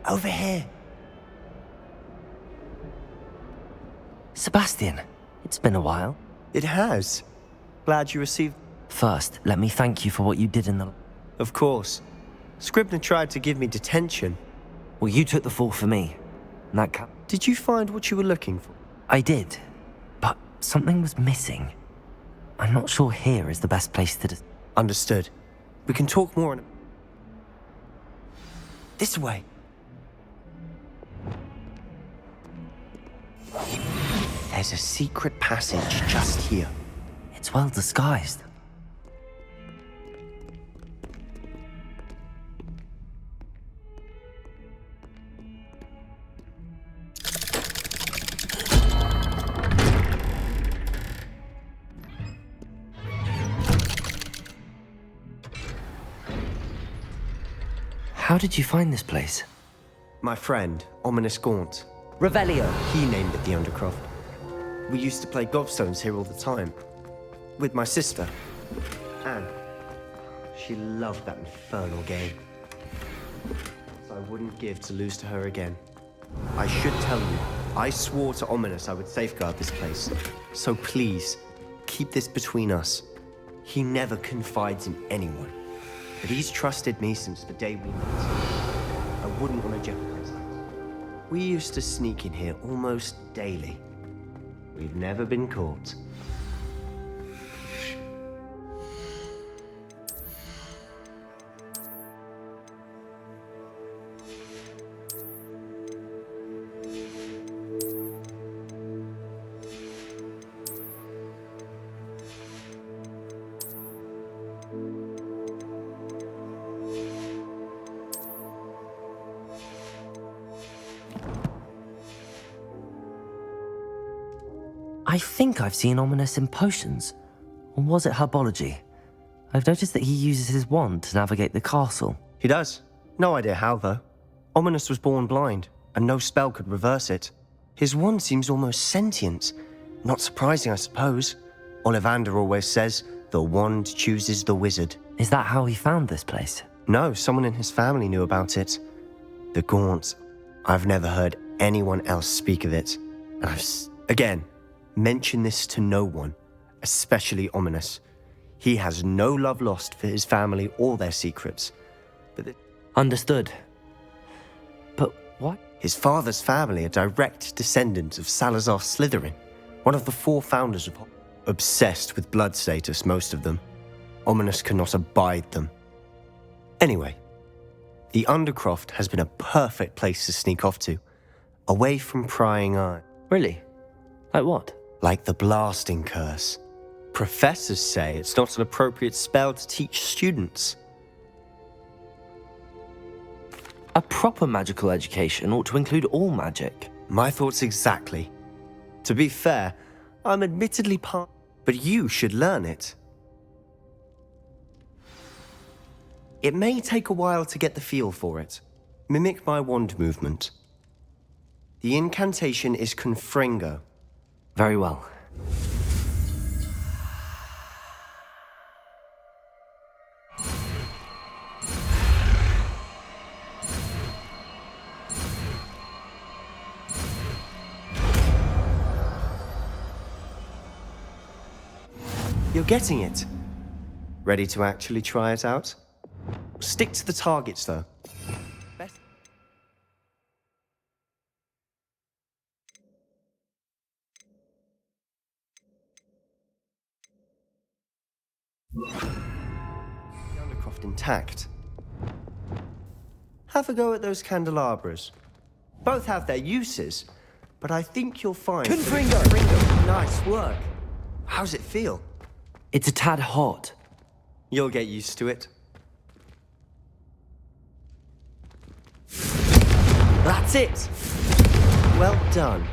Over here. Sebastian, it's been a while. It has. Glad you received... First, let me thank you for what you did in the... Of course. Scribner tried to give me detention. Well, you took the fall for me. And that Did you find what you were looking for? I did, but something was missing. I'm not sure here is the best place to... Understood. We can talk more in... This way. There's a secret passage just here. It's well disguised. How did you find this place? My friend, Ominous Gaunt. Revelio. He named it the Undercroft. We used to play gobstones here all the time. With my sister, Anne. She loved that infernal game. So I wouldn't give to lose to her again. I should tell you, I swore to Ominous I would safeguard this place. So please, keep this between us. He never confides in anyone. But he's trusted me since the day we met. I wouldn't want to jeopardize that. We used to sneak in here almost daily. We've never been caught. I think I've seen Ominous in potions. Or was it herbology? I've noticed that he uses his wand to navigate the castle. He does. No idea how, though. Ominous was born blind, and no spell could reverse it. His wand seems almost sentient. Not surprising, I suppose. Ollivander always says, the wand chooses the wizard. Is that how he found this place? No, someone in his family knew about it. The Gaunts. I've never heard anyone else speak of it. Again, mention this to no one, especially Ominous. He has no love lost for his family or their secrets. But Understood. But what? His father's family are direct descendants of Salazar Slytherin, one of the 4 founders of Hogwarts. Obsessed with blood status, most of them. Ominous cannot abide them. Anyway, the Undercroft has been a perfect place to sneak off to, away from prying eyes. Really? Like what? Like the blasting curse. Professors say it's not an appropriate spell to teach students. A proper magical education ought to include all magic. My thoughts exactly. To be fair, I'm admittedly part, but you should learn it. It may take a while to get the feel for it. Mimic my wand movement. The incantation is Confringo. Very well. You're getting it. Ready to actually try it out? Stick to the targets, though. The Undercroft intact. Have a go at those candelabras. Both have their uses, but I think you'll find... Confringo! Nice work. How's it feel? It's a tad hot. You'll get used to it. That's it! Well done.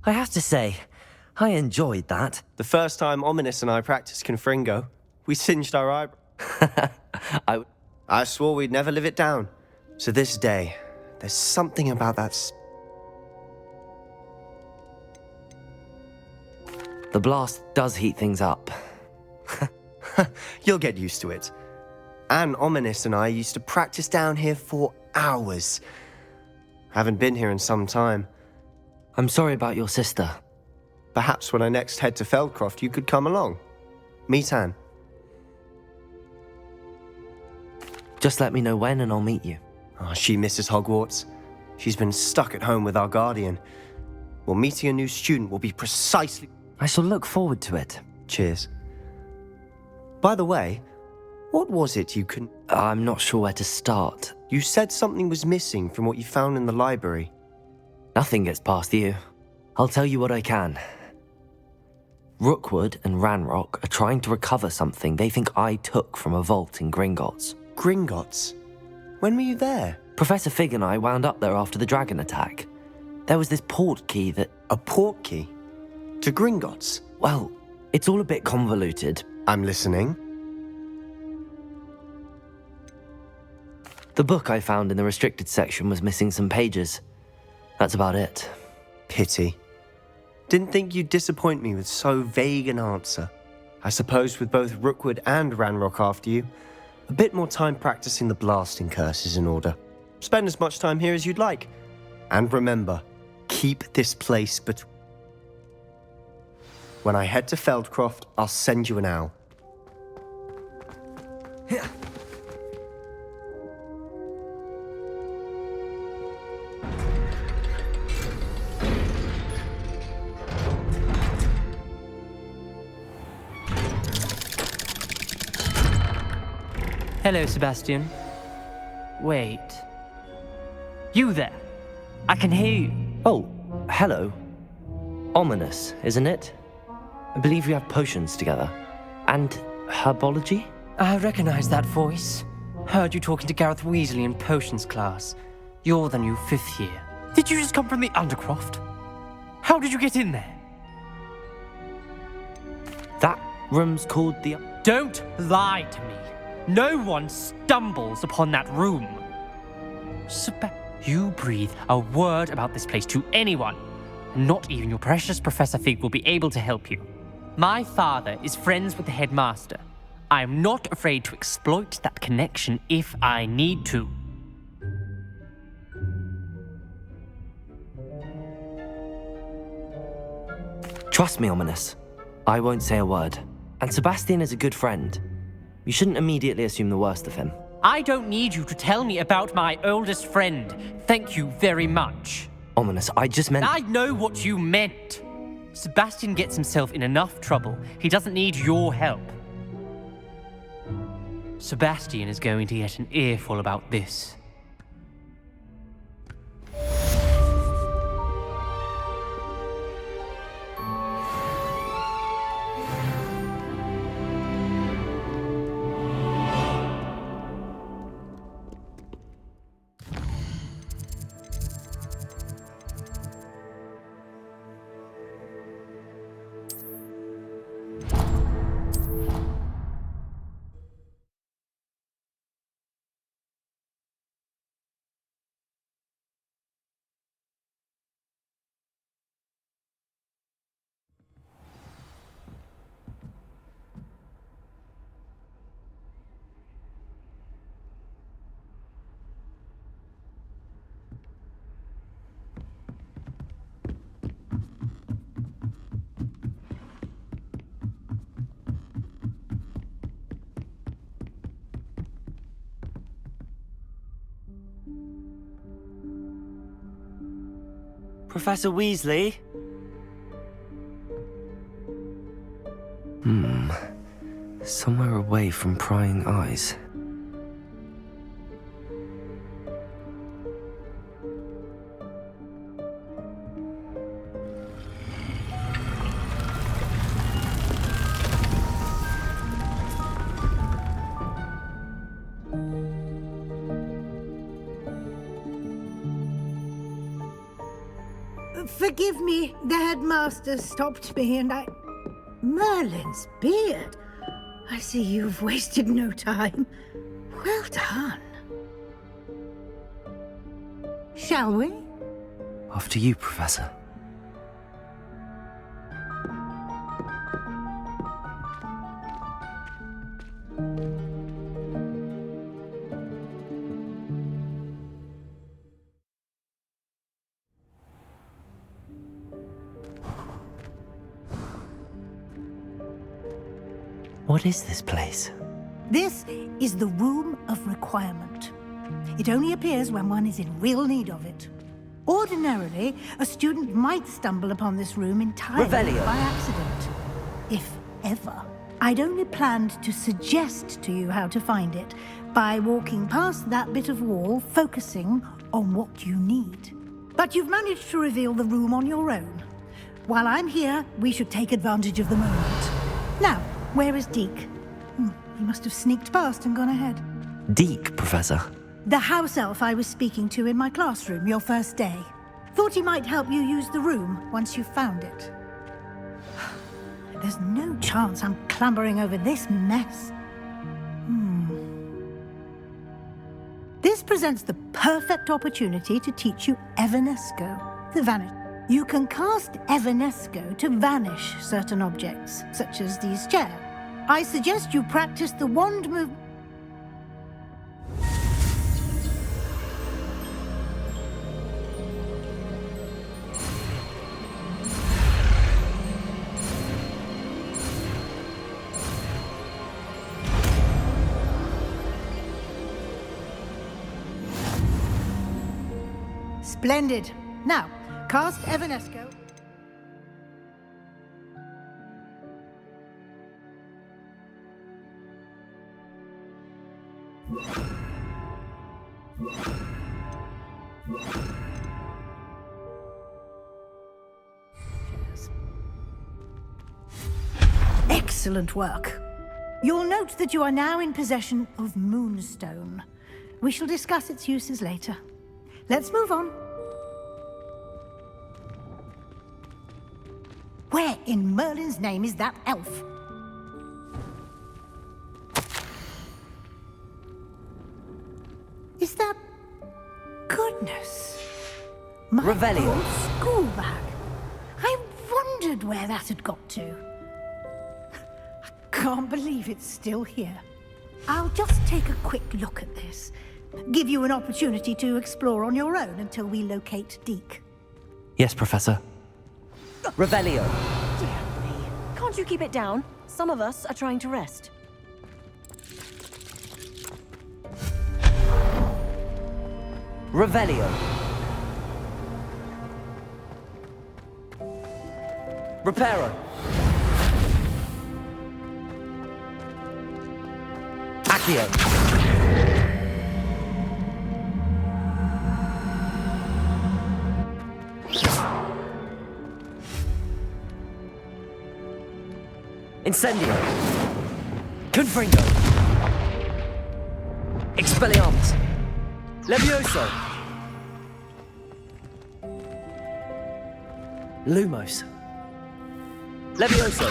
I have to say, I enjoyed that. The first time Ominous and I practiced Confringo, we singed our eyebrows. I swore we'd never live it down. To this day, there's something about that... The blast does heat things up. You'll get used to it. Anne, Ominous and I used to practice down here for hours. Haven't been here in some time. I'm sorry about your sister. Perhaps when I next head to Feldcroft, you could come along. Meet Anne. Just let me know when and I'll meet you. Oh, she misses Hogwarts. She's been stuck at home with our guardian. Well, meeting a new student will be precisely... I shall look forward to it. Cheers. By the way, what was it you couldn't... I'm not sure where to start. You said something was missing from what you found in the library. Nothing gets past you. I'll tell you what I can. Rookwood and Ranrock are trying to recover something they think I took from a vault in Gringotts. Gringotts? When were you there? Professor Fig and I wound up there after the dragon attack. There was this port key that... A port key? To Gringotts? Well, it's all a bit convoluted. I'm listening. The book I found in the restricted section was missing some pages. That's about it. Pity. Didn't think you'd disappoint me with so vague an answer. I suppose with both Rookwood and Ranrock after you, a bit more time practicing the blasting curse is in order. Spend as much time here as you'd like. And remember, keep this place between... When I head to Feldcroft, I'll send you an owl. Hello, Sebastian. Wait. You there? I can hear you. Oh, hello. Ominous, isn't it? I believe we have potions together. And herbology? I recognize that voice. Heard you talking to Gareth Weasley in potions class. You're the new 5th year. Did you just come from the Undercroft? How did you get in there? That room's called the... Don't lie to me. No one stumbles upon that room. You breathe a word about this place to anyone, and not even your precious Professor Fig will be able to help you. My father is friends with the headmaster. I am not afraid to exploit that connection if I need to. Trust me, Ominous. I won't say a word. And Sebastian is a good friend. You shouldn't immediately assume the worst of him. I don't need you to tell me about my oldest friend. Thank you very much. Ominous, I just meant... I know what you meant. Sebastian gets himself in enough trouble. He doesn't need your help. Sebastian is going to get an earful about this. Professor Weasley? Somewhere away from prying eyes. Forgive me, the headmaster stopped me and I... Merlin's beard. I see you've wasted no time. Well done. Shall we? After you, Professor. What is this place? This is the Room of Requirement. It only appears when one is in real need of it. Ordinarily, a student might stumble upon this room entirely Revelio. by accident. If ever. I'd only planned to suggest to you how to find it by walking past that bit of wall, focusing on what you need. But you've managed to reveal the room on your own. While I'm here, we should take advantage of the moment. Now, where is Deke? He must have sneaked past and gone ahead. Deke, Professor. The house elf I was speaking to in my classroom your first day. Thought he might help you use the room once you found it. There's no chance I'm clambering over this mess. This presents the perfect opportunity to teach you Evanesco, the vanish. You can cast Evanesco to vanish certain objects, such as these chairs. I suggest you practice the wand move. Splendid. Now, cast Evanesco. Excellent work. You'll note that you are now in possession of Moonstone. We shall discuss its uses later. Let's move on. Where in Merlin's name is that elf? Is that... Goodness. My Revelio. old school bag. I wondered where that had got to. I can't believe it's still here. I'll just take a quick look at this. Give you an opportunity to explore on your own until we locate Deke. Yes, Professor. Revelio. Dear me. Can't you keep it down? Some of us are trying to rest. Revelio. Reparo. Accio. Incendio. Confringo. Expelliarmus. Levioso. Lumos. Levioso.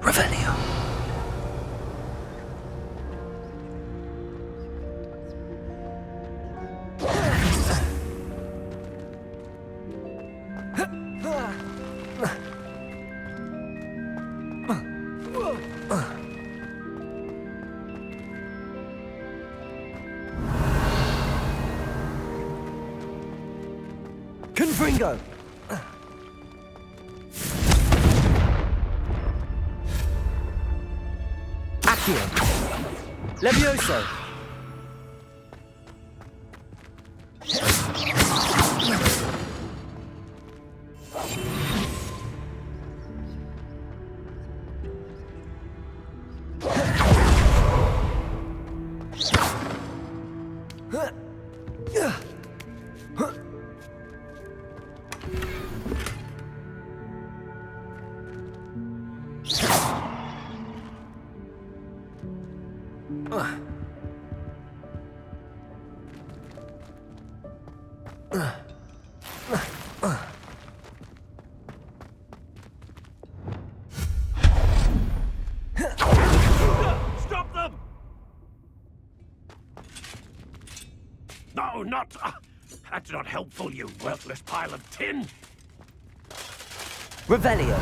Revelio. Confringo. Accio. Levioso. Stop them! No, not... that's not helpful, you worthless pile of tin. Revelio.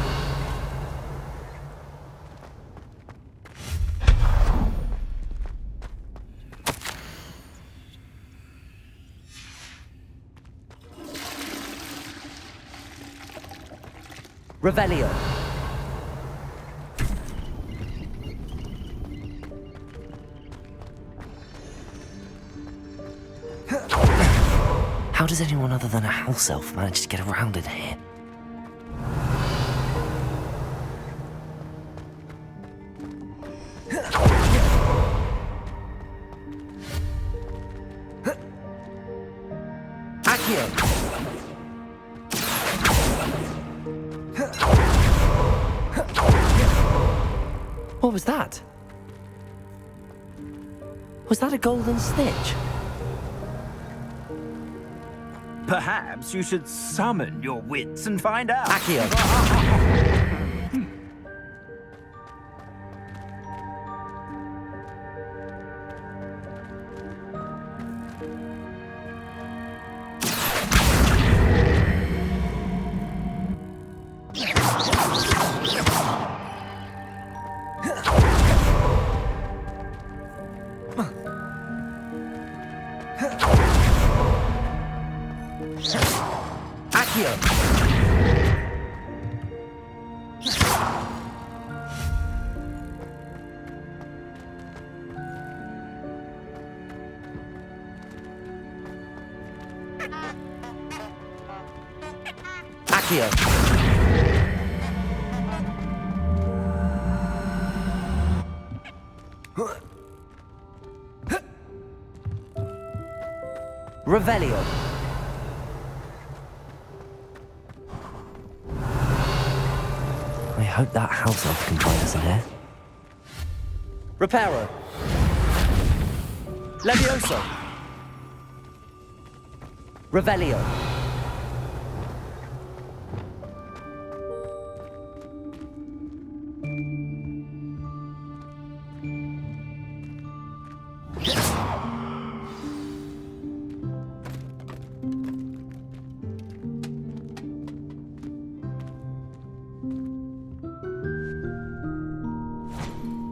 Revelio. How does anyone other than a house elf manage to get around in here? Accio! What was that? Was that a golden snitch? Perhaps you should summon your wits and find out. Accio! Accio! Revelio. I hope that house elf can find us in here. Reparo. Levioso. Revelio.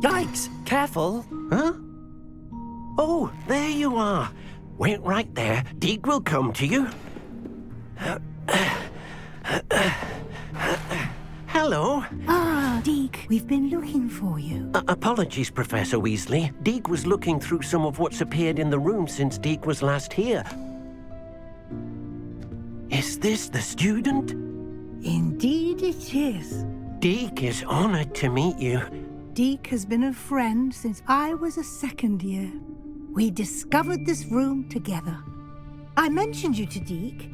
Yikes! Careful! Huh? Oh, there you are. Wait right there. Deek will come to you. Hello. Ah, Deke, we've been looking for you. Apologies, Professor Weasley. Deek was looking through some of what's appeared in the room since Deek was last here. Is this the student? Indeed it is. Deek is honored to meet you. Deke has been a friend since I was a second year. We discovered this room together. I mentioned you to Deke.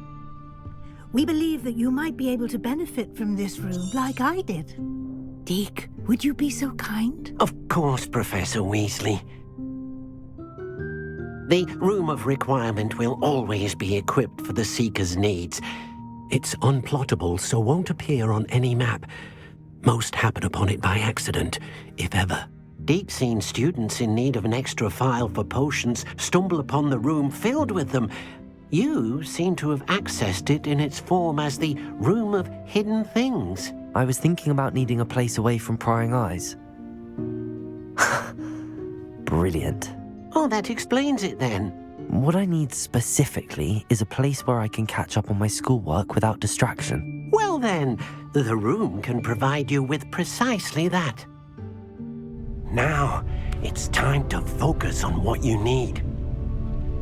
We believe that you might be able to benefit from this room like I did. Deke, would you be so kind? Of course, Professor Weasley. The Room of Requirement will always be equipped for the Seeker's needs. It's unplottable, so won't appear on any map. Most happen upon it by accident, if ever. Deke's seen students in need of an extra file for potions stumble upon the room filled with them. You seem to have accessed it in its form as the Room of Hidden Things. I was thinking about needing a place away from prying eyes. Brilliant. Oh, that explains it then. What I need specifically is a place where I can catch up on my schoolwork without distraction. Well then, the room can provide you with precisely that. Now, it's time to focus on what you need.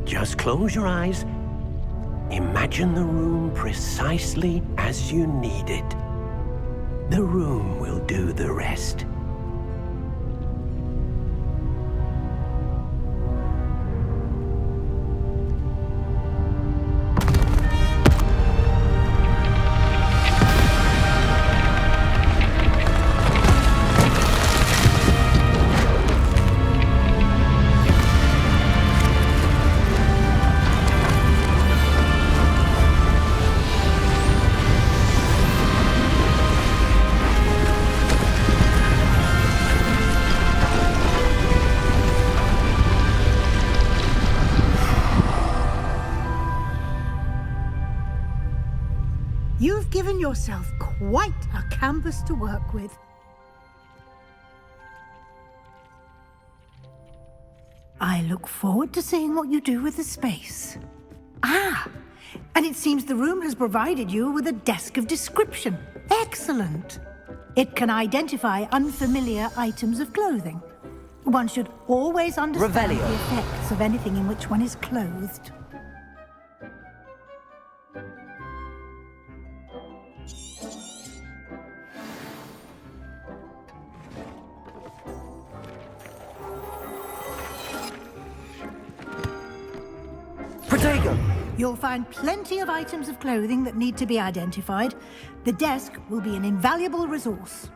Just close your eyes. Imagine the room precisely as you need it. The room will do the rest. You've given yourself quite a canvas to work with. I look forward to seeing what you do with the space. Ah, and it seems the room has provided you with a desk of description. Excellent. It can identify unfamiliar items of clothing. One should always understand Revelio. the effects of anything in which one is clothed. Protego! You'll find plenty of items of clothing that need to be identified. The desk will be an invaluable resource.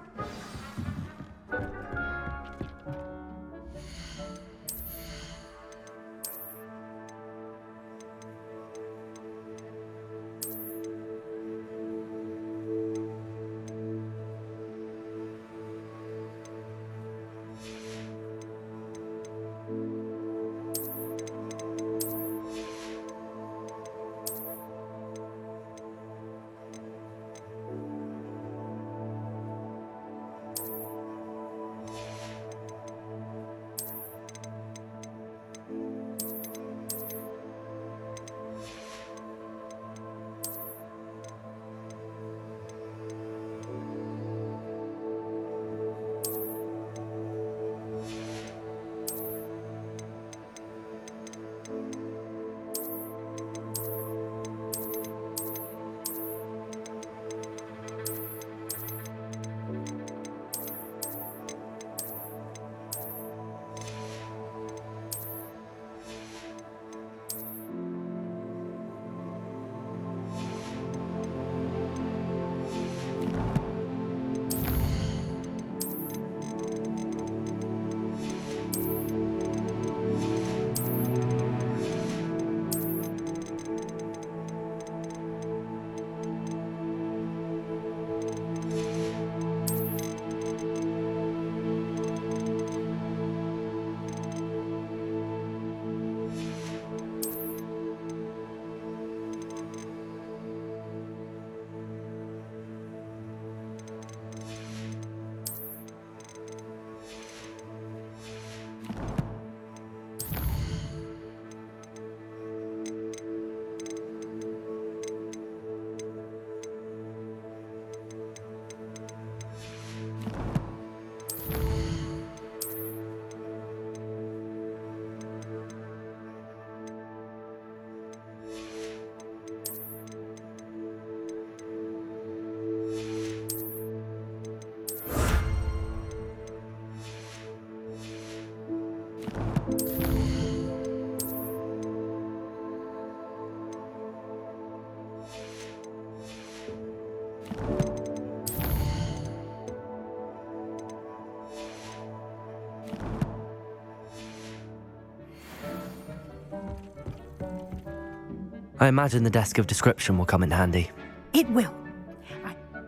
I imagine the desk of description will come in handy. It will.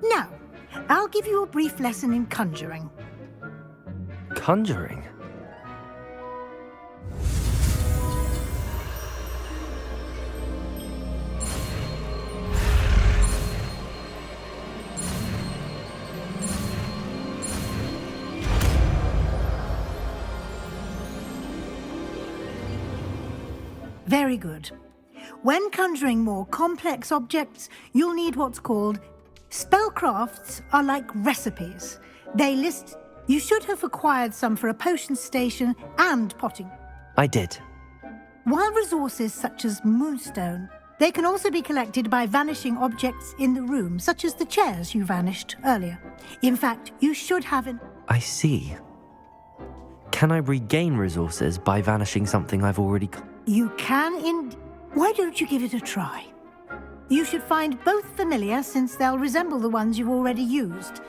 Now, I'll give you a brief lesson in conjuring. Conjuring? Very good. When conjuring more complex objects, you'll need what's called spellcrafts are like recipes. They list... You should have acquired some for a potion station and potting. I did. While resources such as moonstone, they can also be collected by vanishing objects in the room, such as the chairs you vanished earlier. In fact, you should have an... I see. Can I regain resources by vanishing something I've already... You can Why don't you give it a try? You should find both familiar, since they'll resemble the ones you've already used.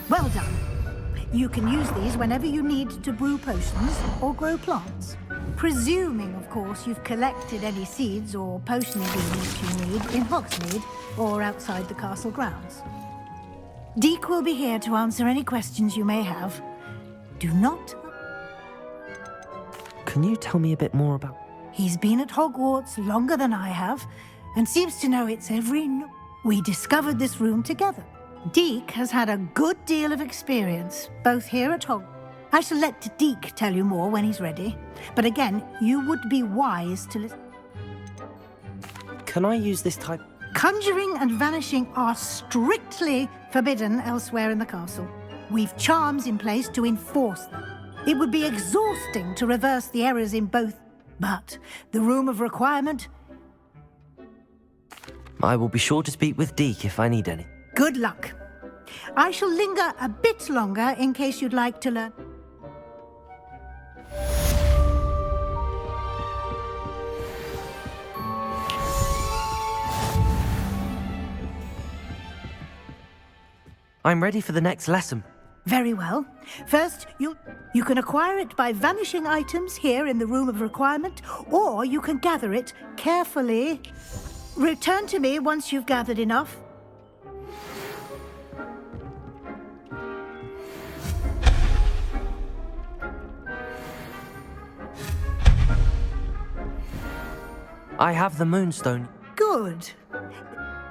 Well done. You can use these whenever you need to brew potions or grow plants. Presuming, of course, you've collected any seeds or potion ingredients you need in Hogsmeade or outside the castle grounds. Deke will be here to answer any questions you may have. Do not... Can you tell me a bit more about... He's been at Hogwarts longer than I have, and seems to know its every nook. We discovered this room together. Deke has had a good deal of experience, both here at Hogwarts. I shall let Deke tell you more when he's ready. But again, you would be wise to listen. Can I use this type... Conjuring and vanishing are strictly forbidden elsewhere in the castle. We've charms in place to enforce them. It would be exhausting to reverse the errors in both, but the Room of Requirement... I will be sure to speak with Deke if I need any. Good luck. I shall linger a bit longer in case you'd like to learn. I'm ready for the next lesson. Very well. First, you can acquire it by vanishing items here in the Room of Requirement, or you can gather it carefully. Return to me once you've gathered enough. I have the Moonstone. Good.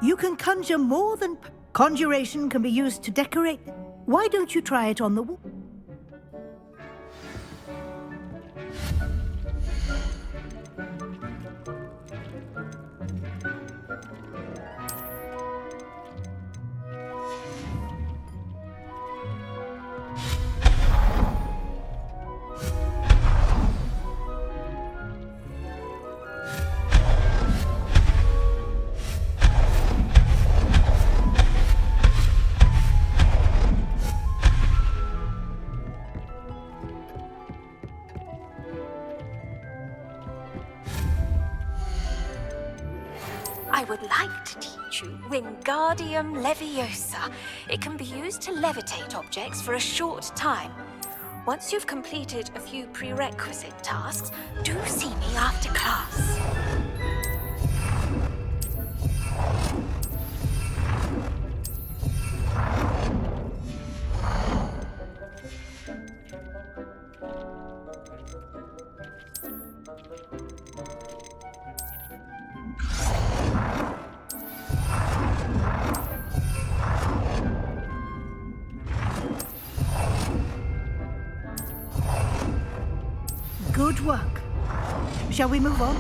You can conjure more than... Conjuration can be used to decorate... Why don't you try it on the wall? I would like to teach you Wingardium Leviosa. It can be used to levitate objects for a short time. Once you've completed a few prerequisite tasks, do see me after class. Good work. Shall we move on?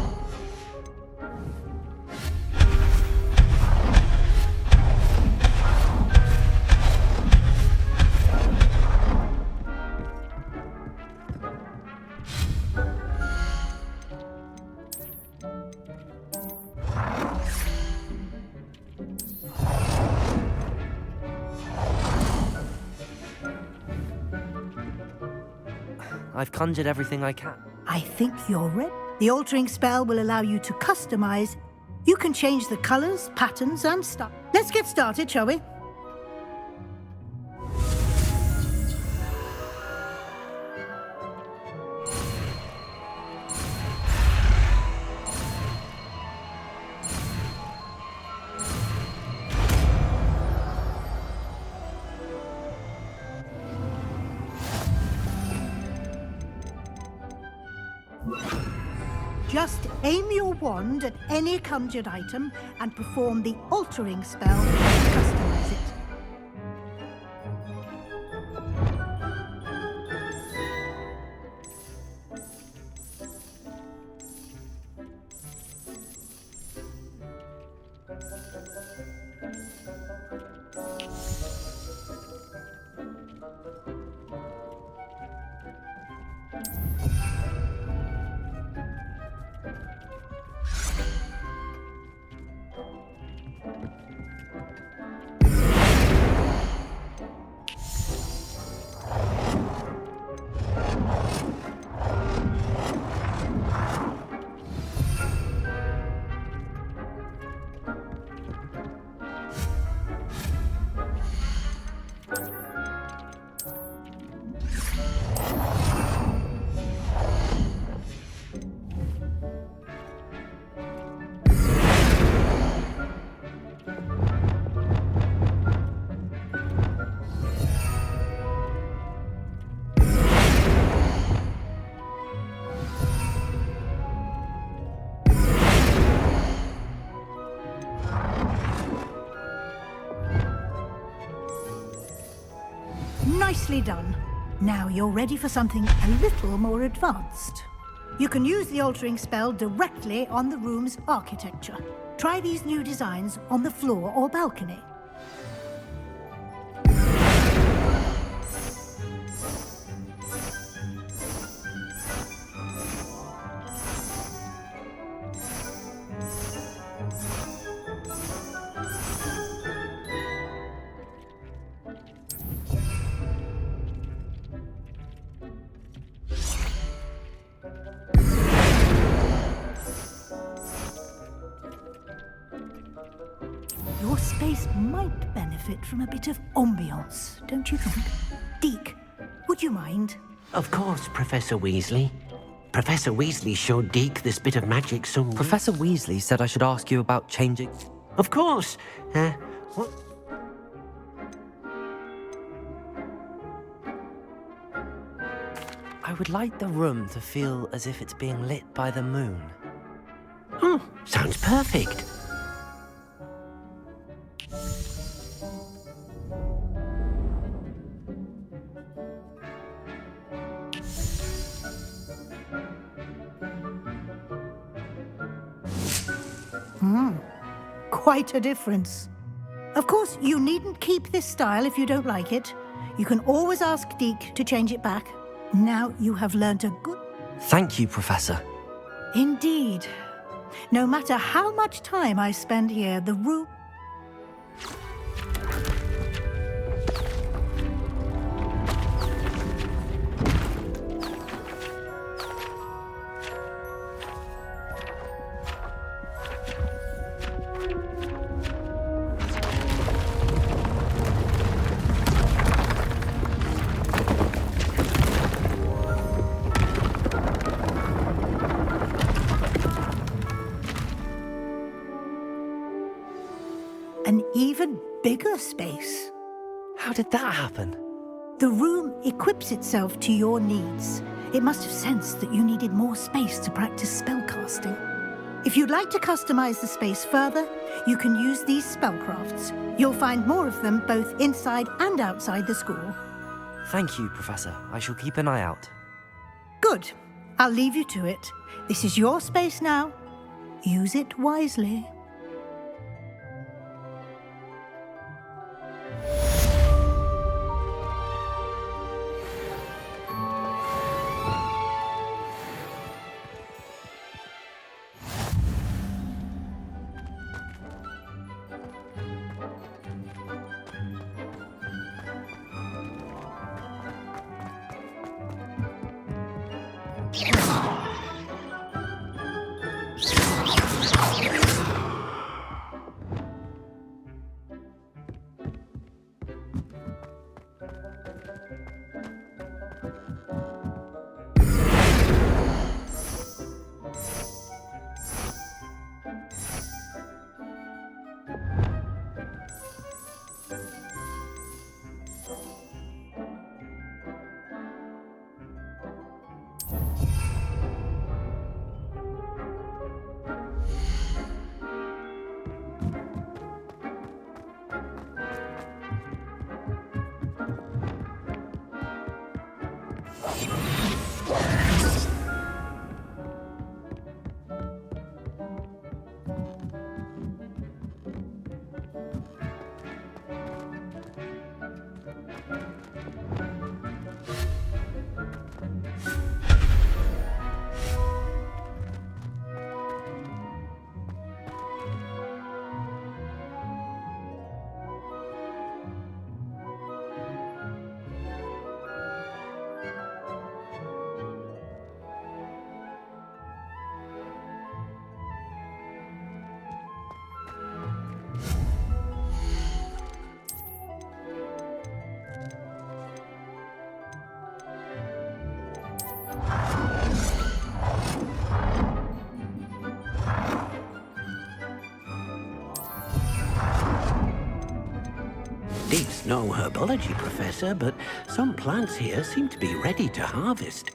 I've conjured everything I can. I think you're ready. The altering spell will allow you to customize. You can change the colors, patterns, and stuff. Let's get started, shall we? Just aim your wand at any conjured item and perform the altering spell to customize it. Nicely done. Now you're ready for something a little more advanced. You can use the altering spell directly on the room's architecture. Try these new designs on the floor or balcony. Your space might benefit from a bit of ambiance, don't you think? Deke, would you mind? Of course, Professor Weasley. Professor Weasley showed Deke this bit of magic some... Professor Weasley said I should ask you about changing... Of course. What? I would like the room to feel as if it's being lit by the moon. Oh, sounds perfect. Quite a difference. Of course, you needn't keep this style if you don't like it. You can always ask Deke to change it back. Now you have learnt a good... Thank you, Professor. Indeed. No matter how much time I spend here, the room... an even bigger space. How did that happen? The room equips itself to your needs. It must have sensed that you needed more space to practice spellcasting. If you'd like to customize the space further, you can use these spellcrafts. You'll find more of them both inside and outside the school. Thank you, Professor. I shall keep an eye out. Good. I'll leave you to it. This is your space now. Use it wisely. no herbology professor, but some plants here seem to be ready to harvest.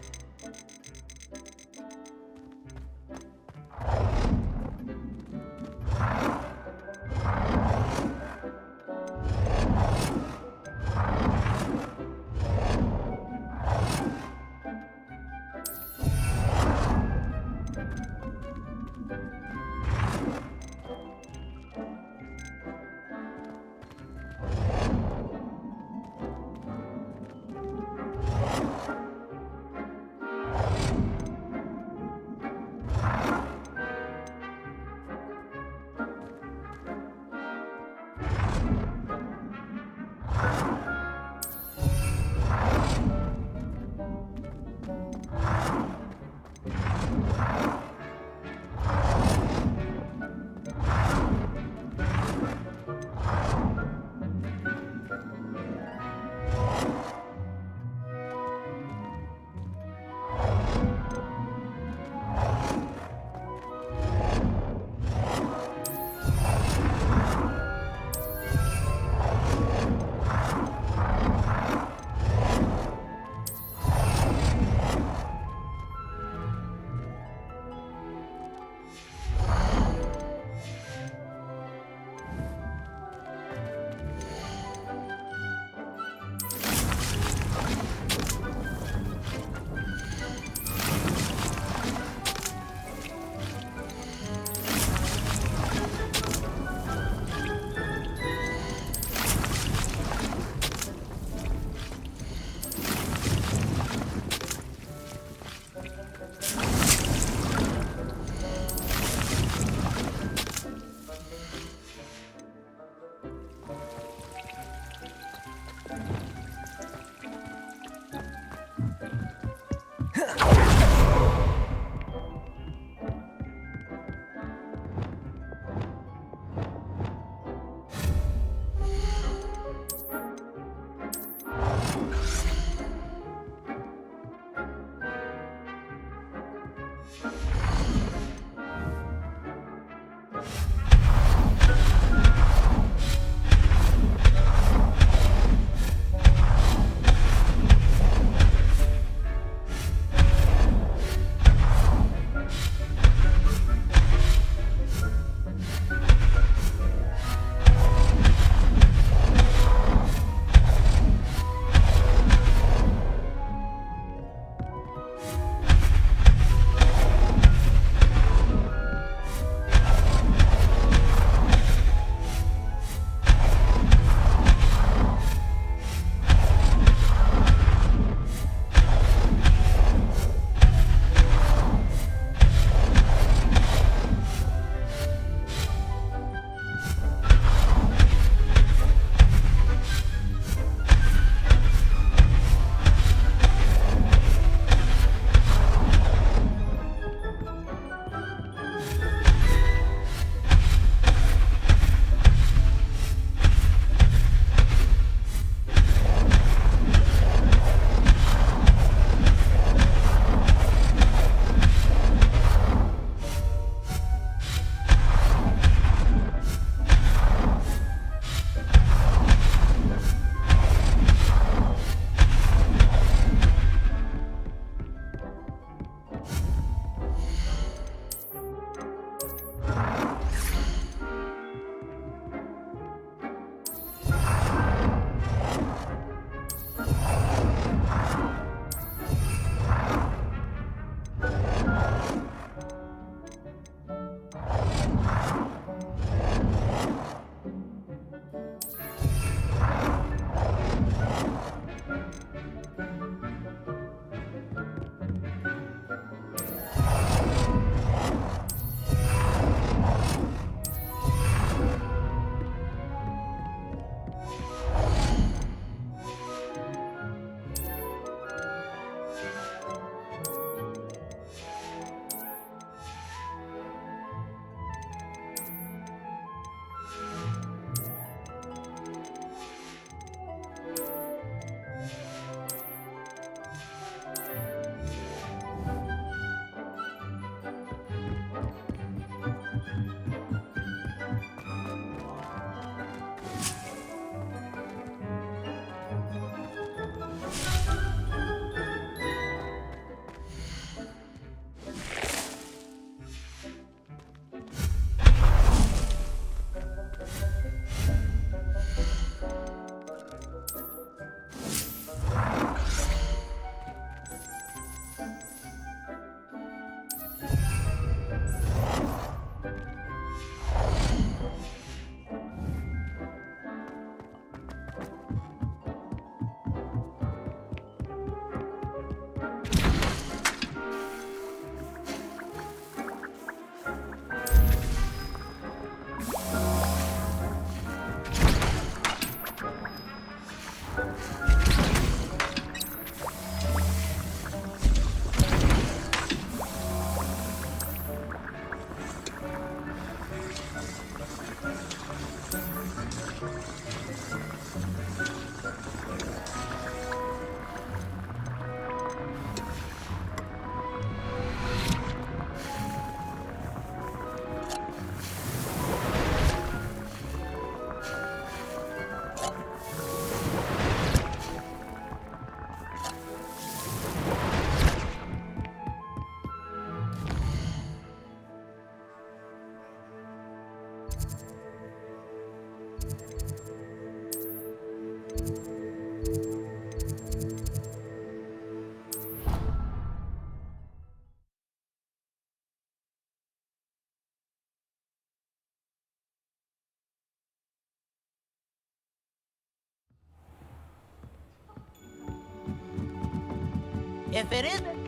If it isn't...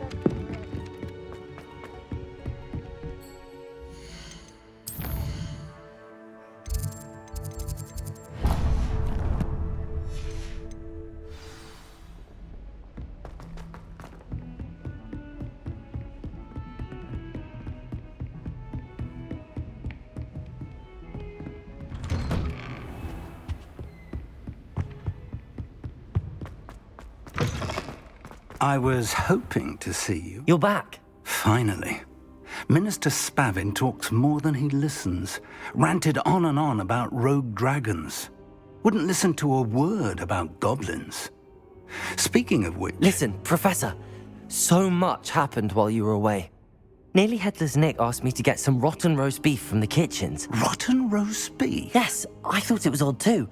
I was hoping to see you. You're back. Finally. Minister Spavin talks more than he listens. Ranted on and on about rogue dragons. Wouldn't listen to a word about goblins. Speaking of which... Listen, Professor. So much happened while you were away. Nearly Headless Nick asked me to get some rotten roast beef from the kitchens. Rotten roast beef? Yes, I thought it was odd too.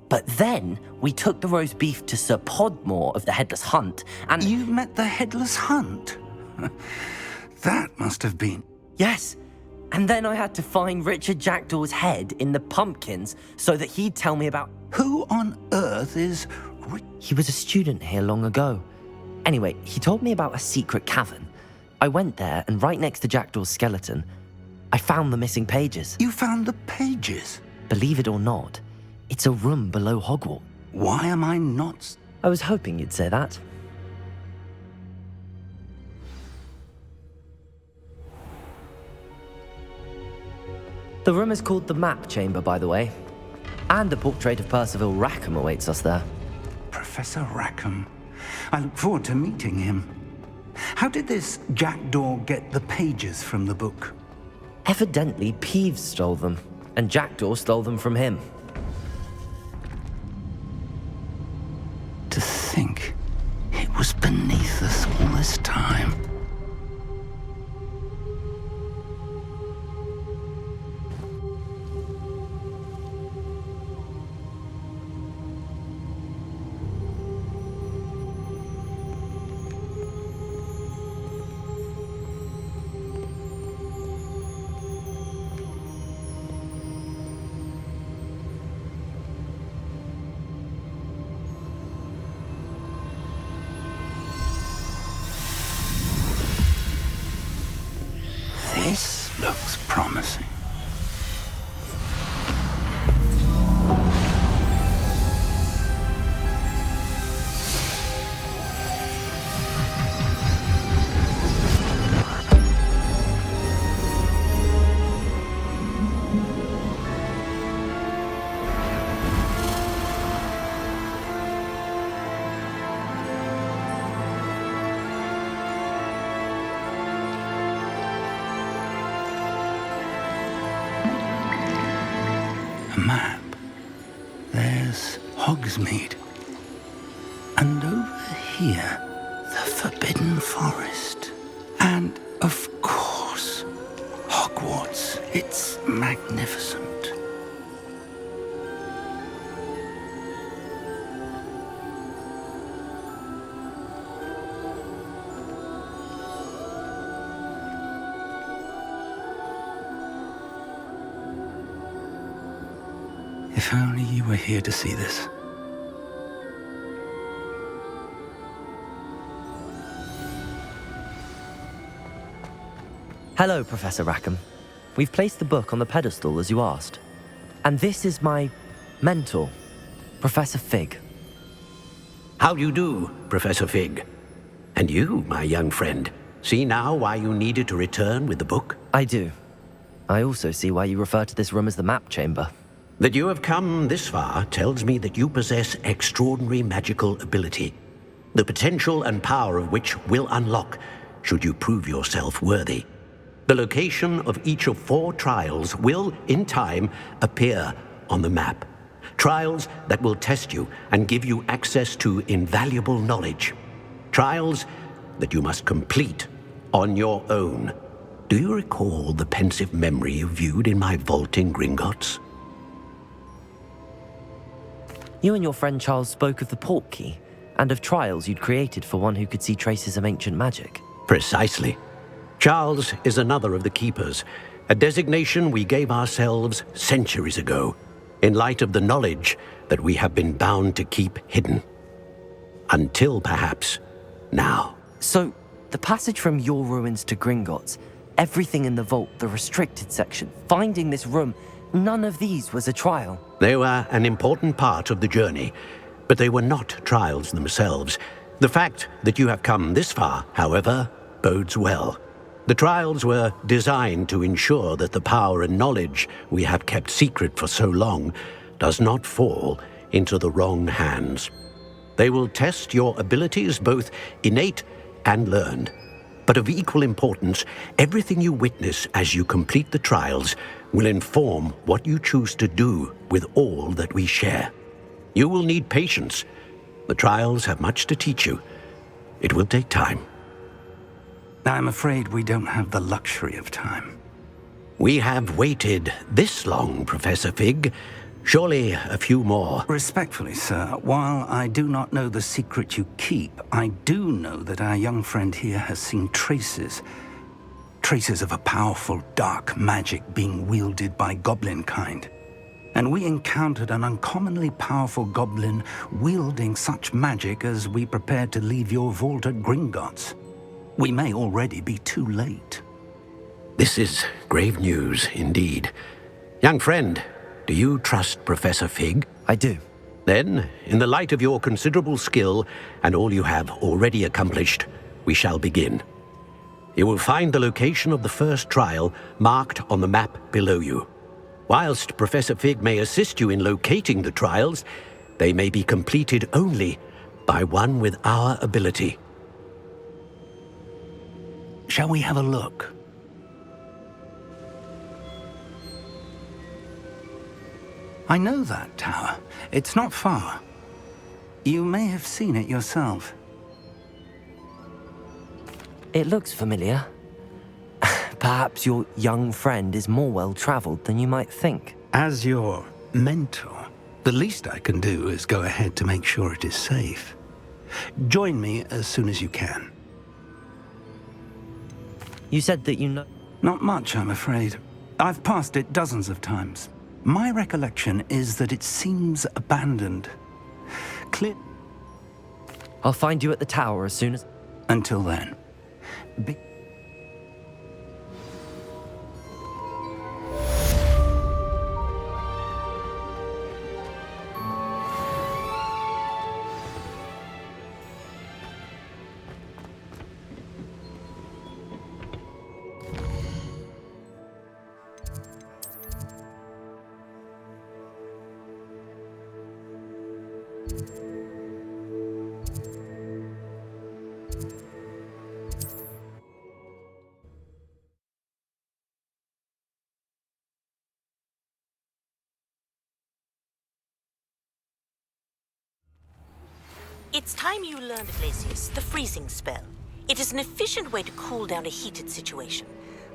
But then we took the roast beef to Sir Podmore of the Headless Hunt, and... You met the Headless Hunt? That must have been... Yes. And then I had to find Richard Jackdaw's head in the pumpkins so that he'd tell me about... Who on earth is... He was a student here long ago. Anyway, he told me about a secret cavern. I went there, and right next to Jackdaw's skeleton, I found the missing pages. You found the pages? Believe it or not, it's a room below Hogwarts. Why am I not... I was hoping you'd say that. The room is called the Map Chamber, by the way. And a portrait of Percival Rackham awaits us there. Professor Rackham. I look forward to meeting him. How did this Jackdaw get the pages from the book? Evidently, Peeves stole them, and Jackdaw stole them from him. To think it was beneath us all this time. This looks promising. Map. There's Hogsmeade. And over here, the Forbidden Forest. And, of course, Hogwarts. It's magnificent. If only you were here to see this. Hello, Professor Rackham. We've placed the book on the pedestal as you asked. And this is my mentor, Professor Fig. How do you do, Professor Fig? And you, my young friend, see now why you needed to return with the book? I do. I also see why you refer to this room as the Map Chamber. That you have come this far tells me that you possess extraordinary magical ability, the potential and power of which will unlock should you prove yourself worthy. The location of each of 4 trials will, in time, appear on the map. Trials that will test you and give you access to invaluable knowledge. Trials that you must complete on your own. Do you recall the pensive memory you viewed in my vault in Gringotts? You and your friend Charles spoke of the Portkey and of trials you'd created for one who could see traces of ancient magic. Precisely. Charles is another of the Keepers, a designation we gave ourselves centuries ago, in light of the knowledge that we have been bound to keep hidden. Until perhaps now. So, the passage from your ruins to Gringotts, everything in the vault, the restricted section, finding this room, none of these was a trial. They were an important part of the journey, but they were not trials themselves. The fact that you have come this far, however, bodes well. The trials were designed to ensure that the power and knowledge we have kept secret for so long does not fall into the wrong hands. They will test your abilities, both innate and learned. But of equal importance, everything you witness as you complete the trials will inform what you choose to do with all that we share. You will need patience. The trials have much to teach you. It will take time. I'm afraid we don't have the luxury of time. We have waited this long, Professor Fig. Surely a few more. Respectfully, sir, while I do not know the secret you keep, I do know that our young friend here has seen traces of a powerful dark magic being wielded by goblin kind. And we encountered an uncommonly powerful goblin wielding such magic as we prepared to leave your vault at Gringotts. We may already be too late. This is grave news indeed. Young friend, do you trust Professor Fig? I do. Then, in the light of your considerable skill and all you have already accomplished, we shall begin. You will find the location of the first trial marked on the map below you. Whilst Professor Fig may assist you in locating the trials, they may be completed only by one with our ability. Shall we have a look? I know that tower. It's not far. You may have seen it yourself. It looks familiar. Perhaps your young friend is more well-traveled than you might think. As your mentor, the least I can do is go ahead to make sure it is safe. Join me as soon as you can. You said that you know... Not much, I'm afraid. I've passed it dozens of times. My recollection is that it seems abandoned. Clear. I'll find you at the tower as soon as... Until then. It's time you learned, Glacius, the freezing spell. It is an efficient way to cool down a heated situation.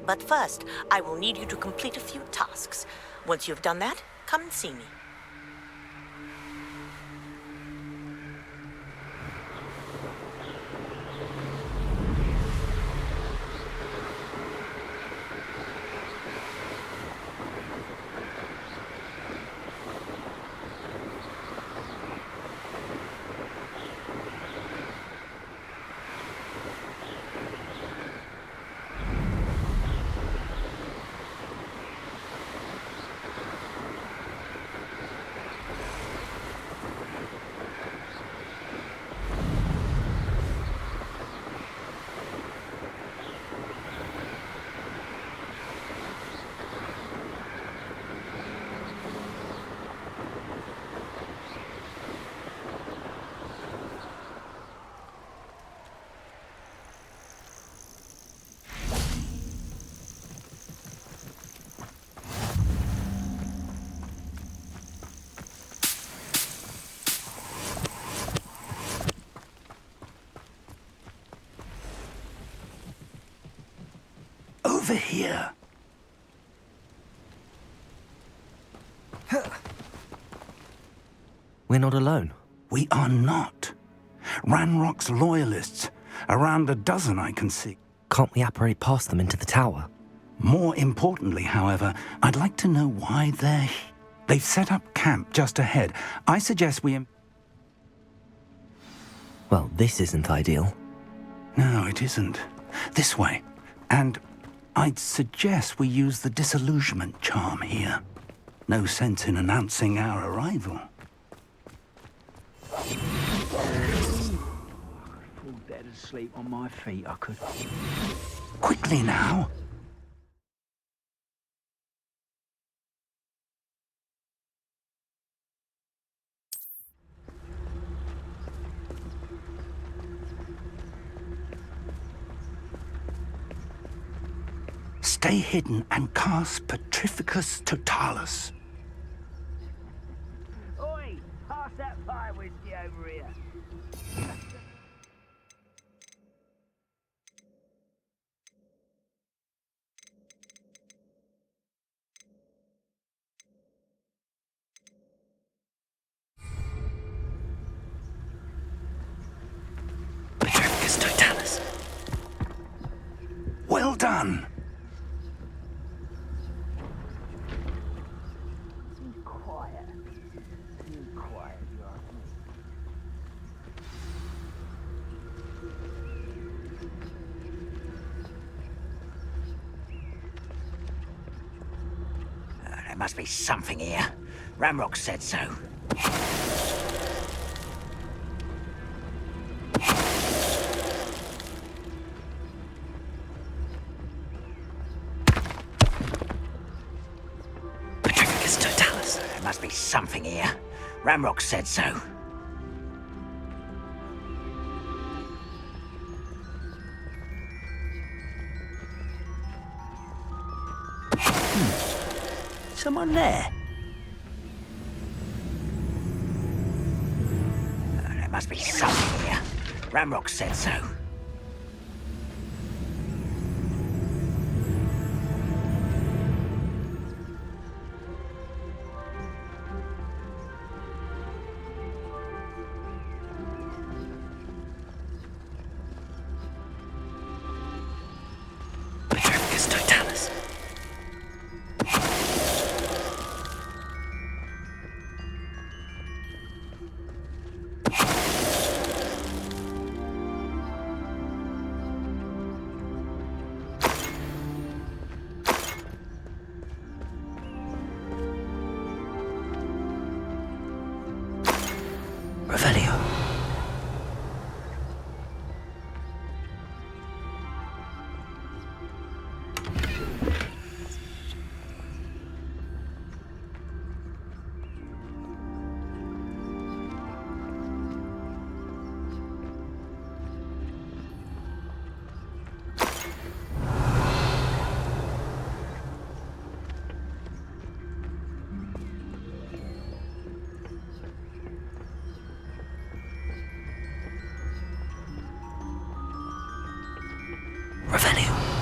But first, I will need you to complete a few tasks. Once you've done that, come and see me. Over here. We're not alone. We are not. Ranrock's loyalists. Around a dozen I can see. Can't we apparate past them into the tower? More importantly, however, I'd like to know why they're here. They've set up camp just ahead. I suggest we... Well, this isn't ideal. No, it isn't. This way. And I'd suggest we use the disillusionment charm here. No sense in announcing our arrival. Fall dead asleep on my feet, I could. Quickly now. Stay hidden and cast Petrificus Totalis. Oi! Pass that fire whiskey over here. Petrificus Totalis. Well done. Quiet. Too quiet, you ask me. There must be something here. Ramrock said so. Petrificus Totalis. There must be something here. Ramrock said so. Someone there. There must be something here. Ramrock said so. Petrificus Totalis. Revelio. Revelio.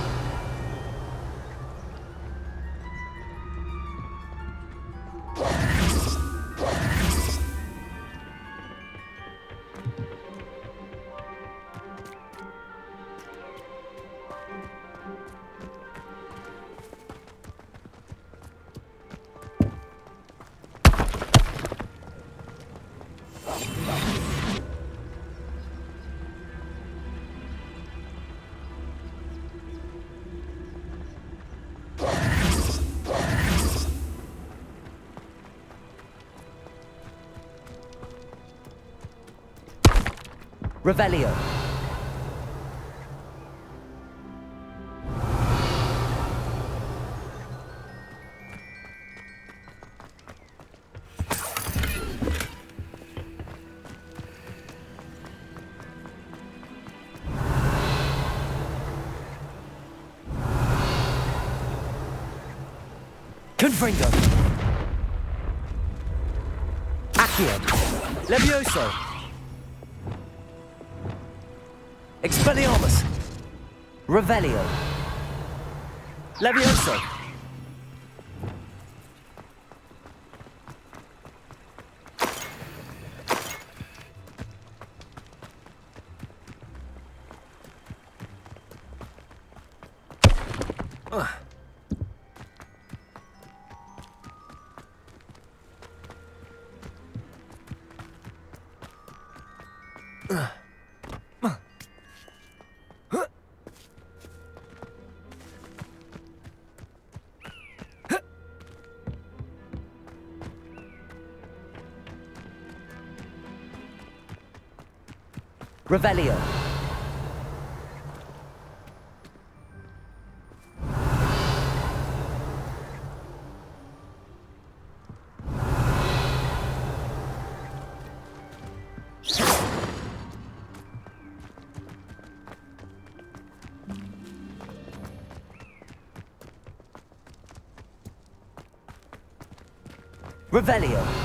Revelio. Confringo. Accio. Levioso. Expelliarmus. Revelio. Levioso. Revelio. Revelio.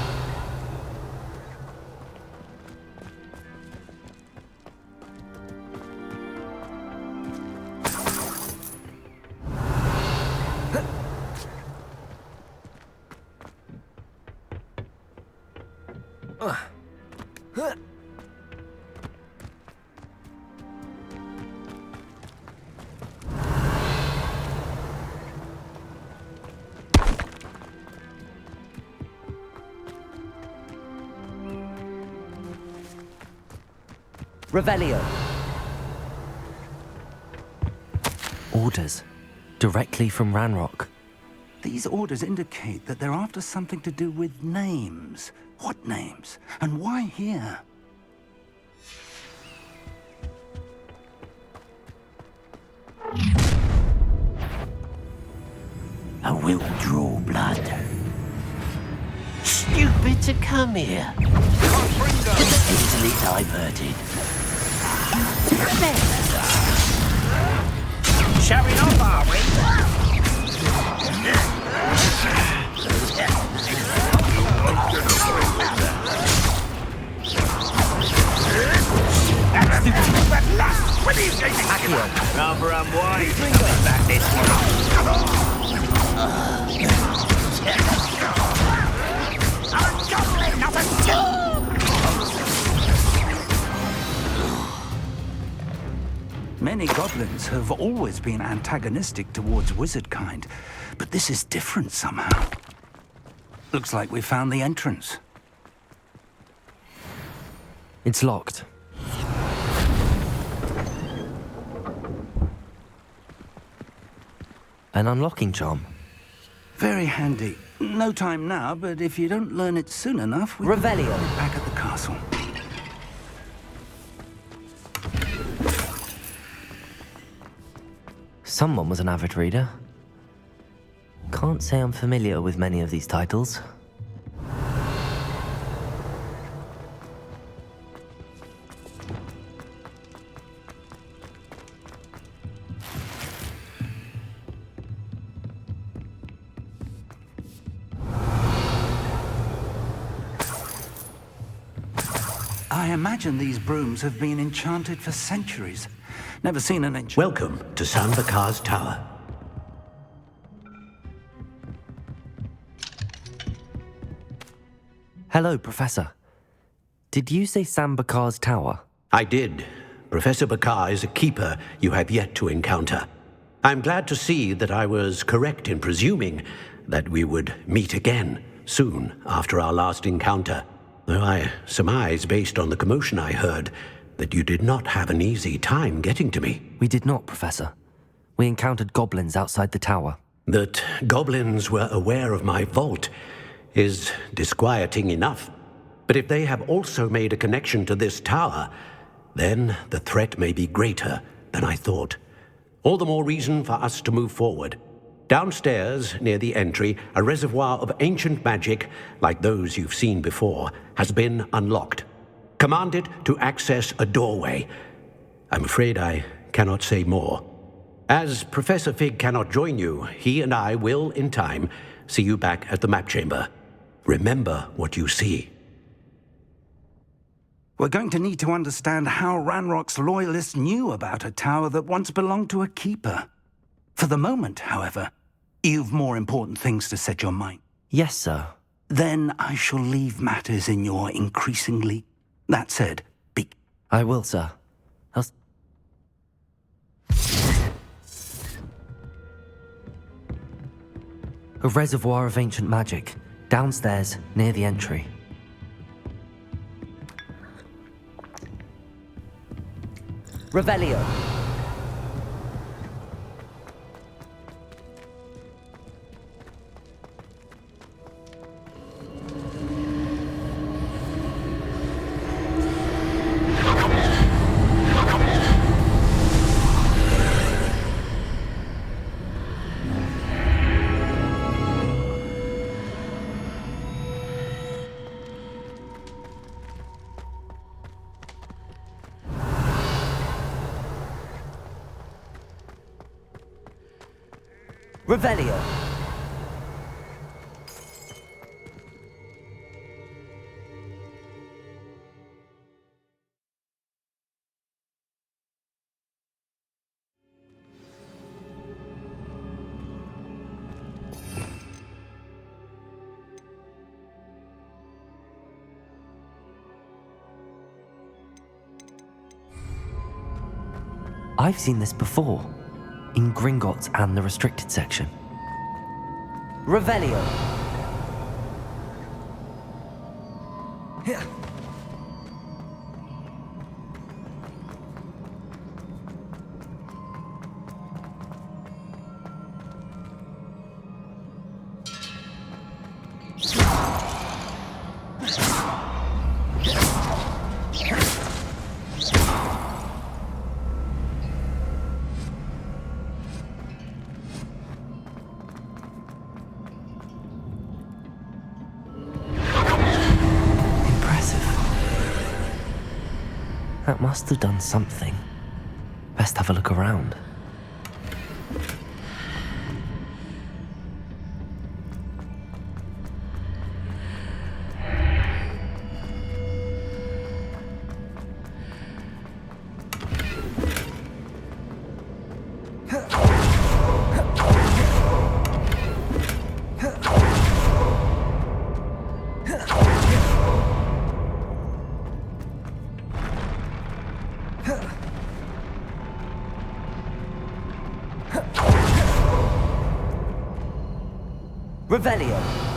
Revelio. Orders. Directly from Ranrock. These orders indicate that they're after something to do with names. What names? And why here? I will draw blood. Stupid to come here. Easily diverted. Showing off, are we? What are you taking? Rather unwise. Coming back this way. Come on. I'm goblin, not a dog! Many goblins have always been antagonistic towards wizard kind, but this is different somehow. Looks like we found the entrance. It's locked. An unlocking charm. Very handy. No time now, but if you don't learn it soon enough, we'll Revelio. be back at the castle. Someone was an avid reader. Can't say I'm familiar with many of these titles. I imagine these brooms have been enchanted for centuries. Never seen an enchant. Welcome to Sambakar's Tower. Hello, Professor. Did you say Sambakar's Tower? I did. Professor Bakar is a keeper you have yet to encounter. I'm glad to see that I was correct in presuming that we would meet again soon after our last encounter. Though I surmise, based on the commotion I heard, that you did not have an easy time getting to me. We did not, Professor. We encountered goblins outside the tower. That goblins were aware of my vault is disquieting enough. But if they have also made a connection to this tower, then the threat may be greater than I thought. All the more reason for us to move forward. Downstairs, near the entry, a reservoir of ancient magic, like those you've seen before, has been unlocked. Command it to access a doorway. I'm afraid I cannot say more. As Professor Fig cannot join you, he and I will, in time, see you back at the map chamber. Remember what you see. We're going to need to understand how Ranrock's loyalists knew about a tower that once belonged to a keeper. For the moment, however, you've more important things to set your mind. Yes, sir. Then I shall leave matters in your increasingly... That said, be... I will, sir. A reservoir of ancient magic, downstairs, near the entry. Revelio. Revelio. I've seen this before, in Gringotts and the restricted section. Revelio. That must have done something. Best have a look around. Revelio.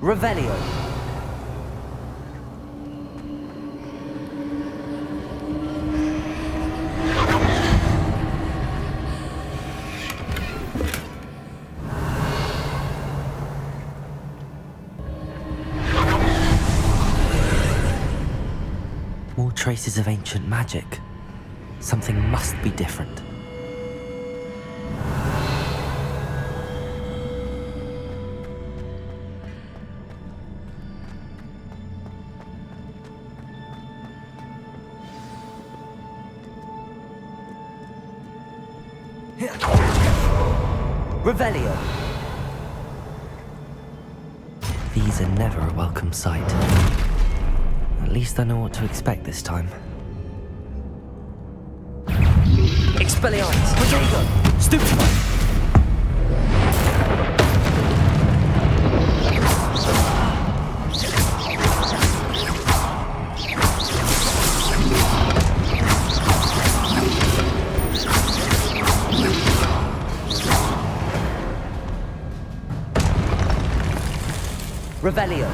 Revelio. More traces of ancient magic. Something must be different. Revelio. These are never a welcome sight. At least I know what to expect this time. Expelliarmus! Protego! Stupefy! Revelio.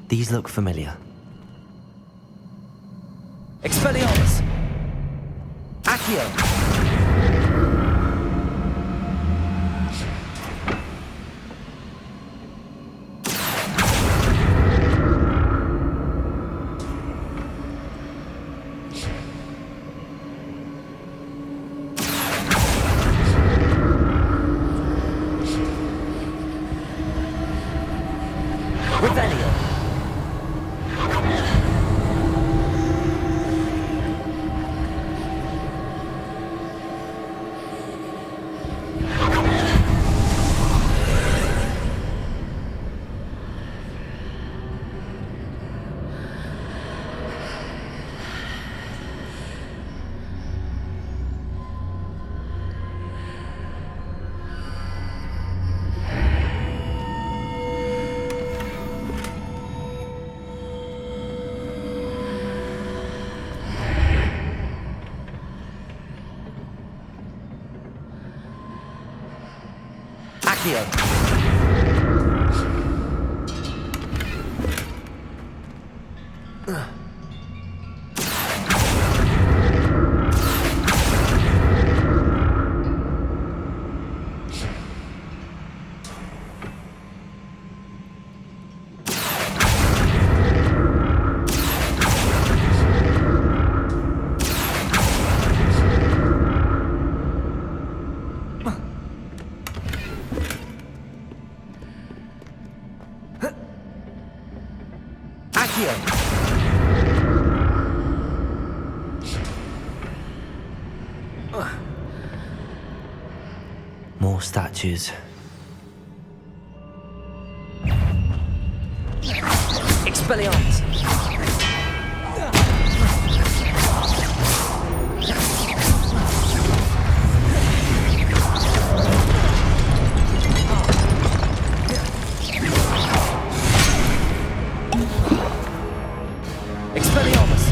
These look familiar. Expelliarmus! Accio! Revelio. Accio. More statues. Expelliarmus! Expelliarmus!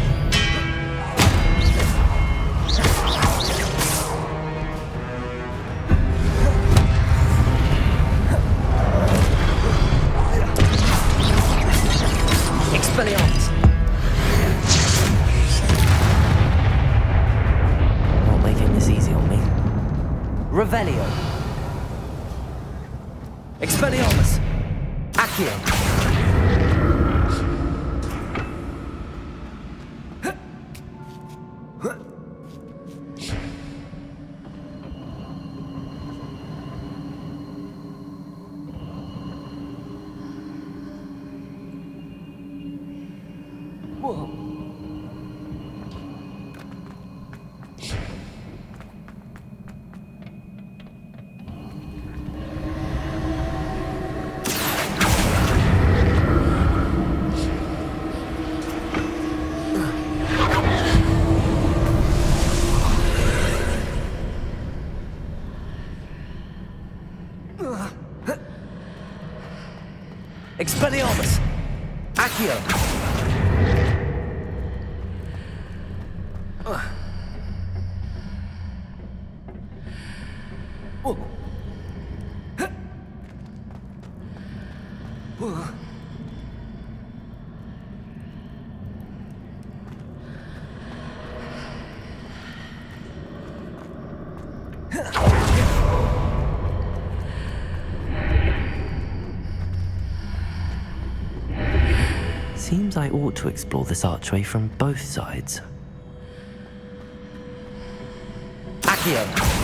Expelliarmus! Not making this easy on me. Revelio! Expelliarmus! Accio! Expelliarmus! Accio! Seems I ought to explore this archway from both sides. Accio!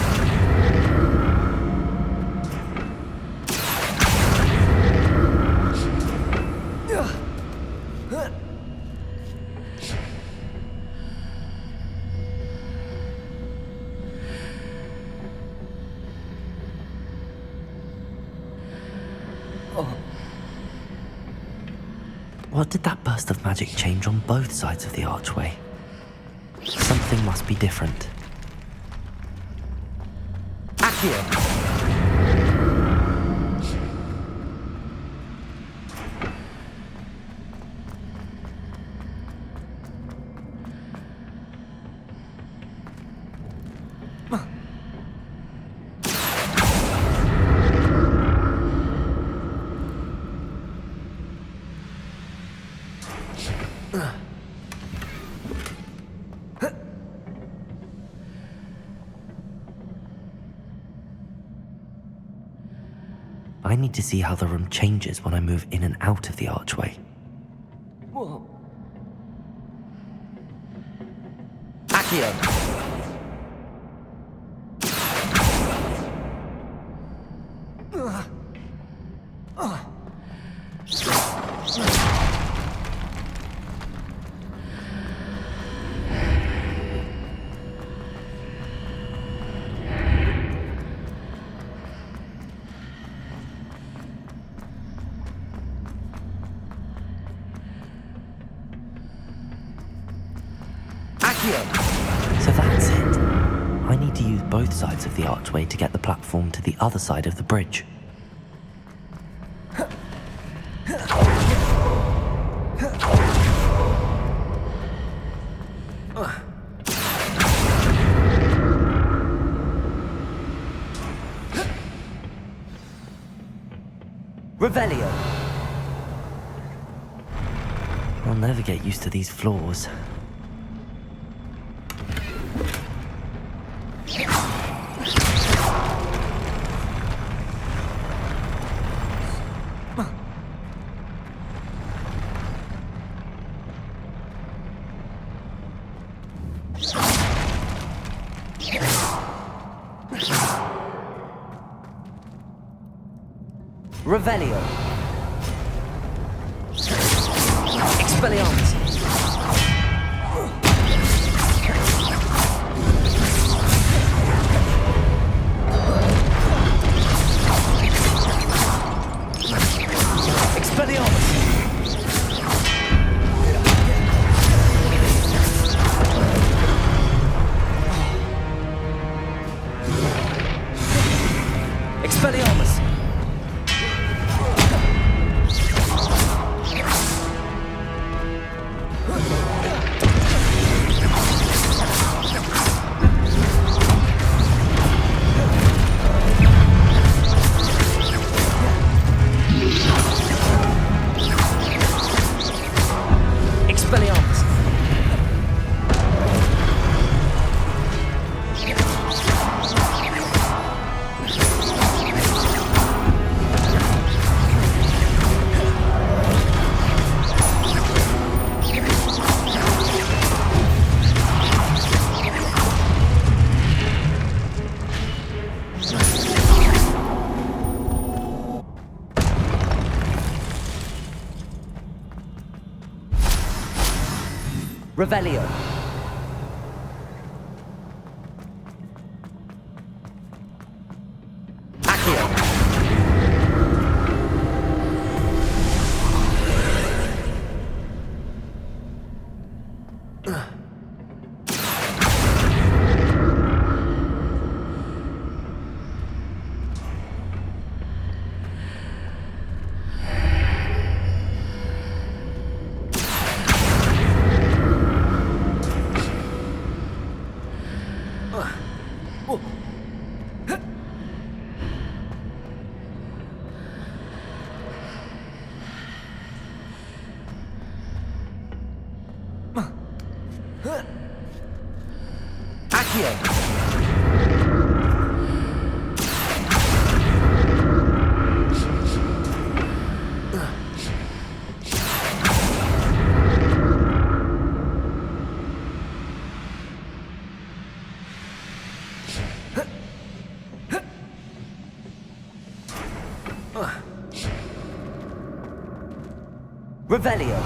What did that burst of magic change on both sides of the archway? Something must be different. Accio! I need to see how the room changes when I move in and out of the archway. Accio! So that's it. I need to use both sides of the archway to get the platform to the other side of the bridge. Revelio! I'll never get used to these floors. Revelio! Expelliarmus! Expelliarmus! Expelliarmus! Revelio! Accio! Accio! Revelio!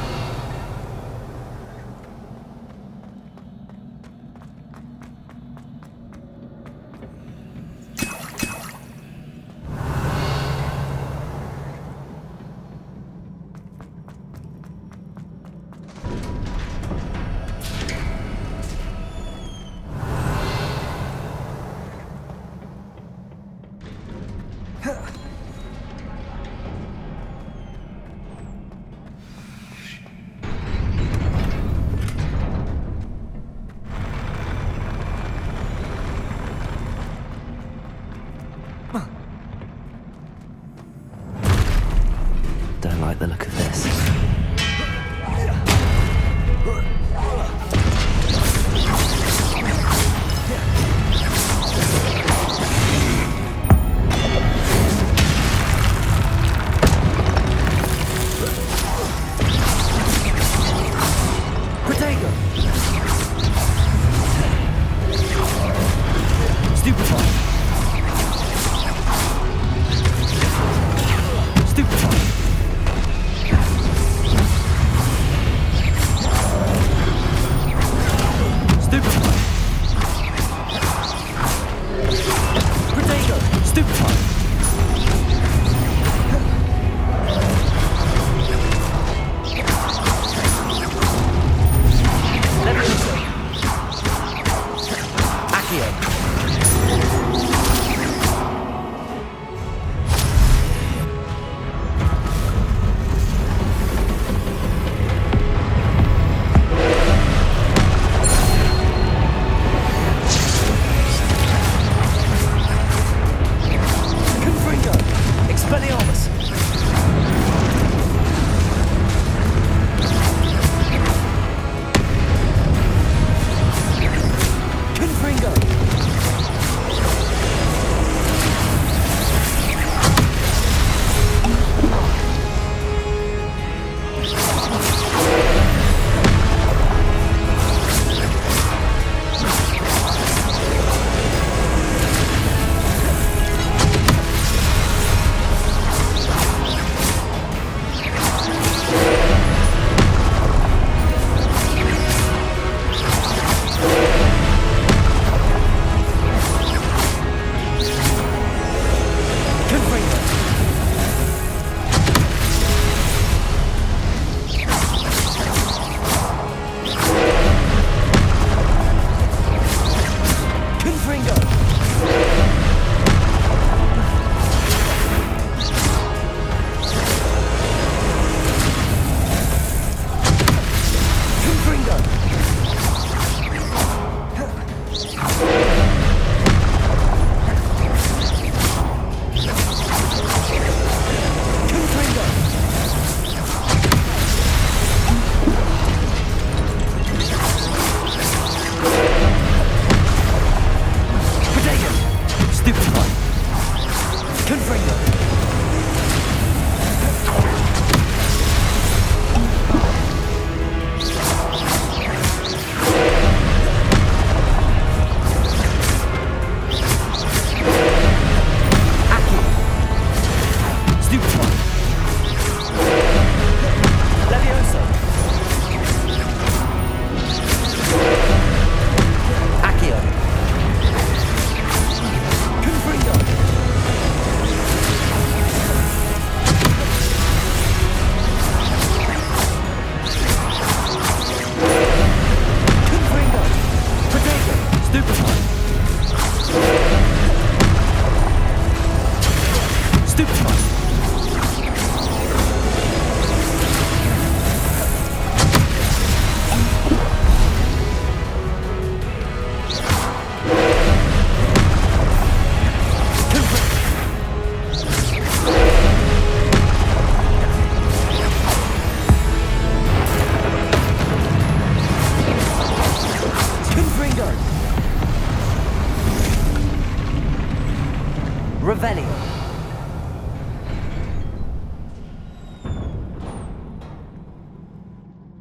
Revelio.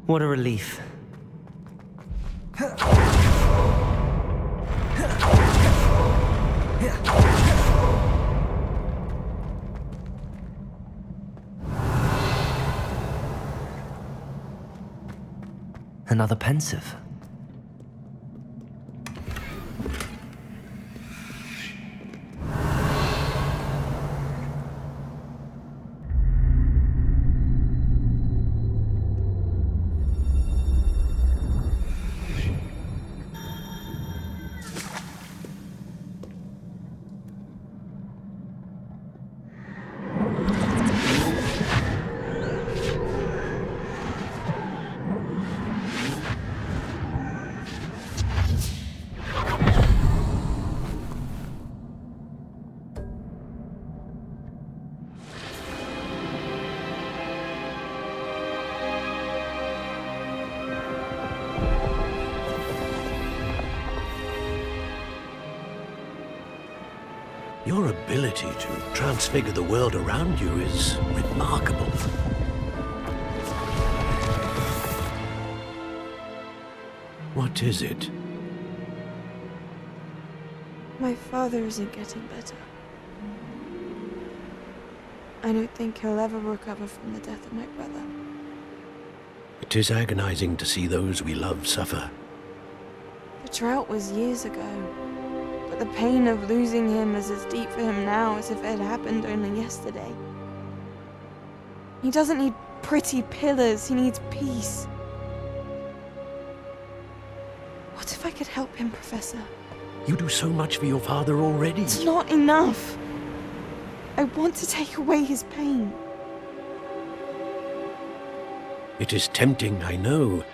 What a relief. Another pensive. Your ability to transfigure the world around you is remarkable. What is it? My father isn't getting better. I don't think he'll ever recover from the death of my brother. It is agonizing to see those we love suffer. The drought was years ago, but the pain of losing him is as deep for him now as if it had happened only yesterday. He doesn't need pretty pillars, he needs peace. What if I could help him, Professor? You do so much for your father already. It's not enough. I want to take away his pain. It is tempting, I know,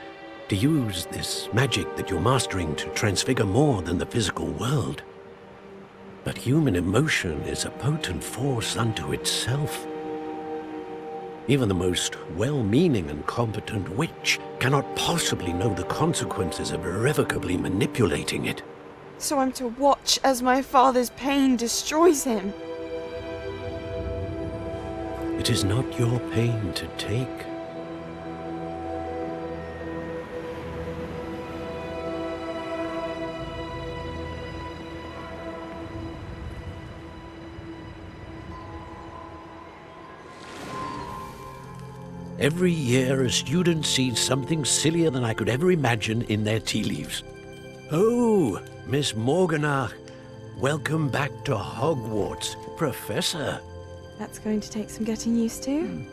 to use this magic that you're mastering to transfigure more than the physical world. But human emotion is a potent force unto itself. Even the most well-meaning and competent witch cannot possibly know the consequences of irrevocably manipulating it. So I'm to watch as my father's pain destroys him. It is not your pain to take. Every year, a student sees something sillier than I could ever imagine in their tea leaves. Oh, Miss Morganach, welcome back to Hogwarts, Professor. That's going to take some getting used to.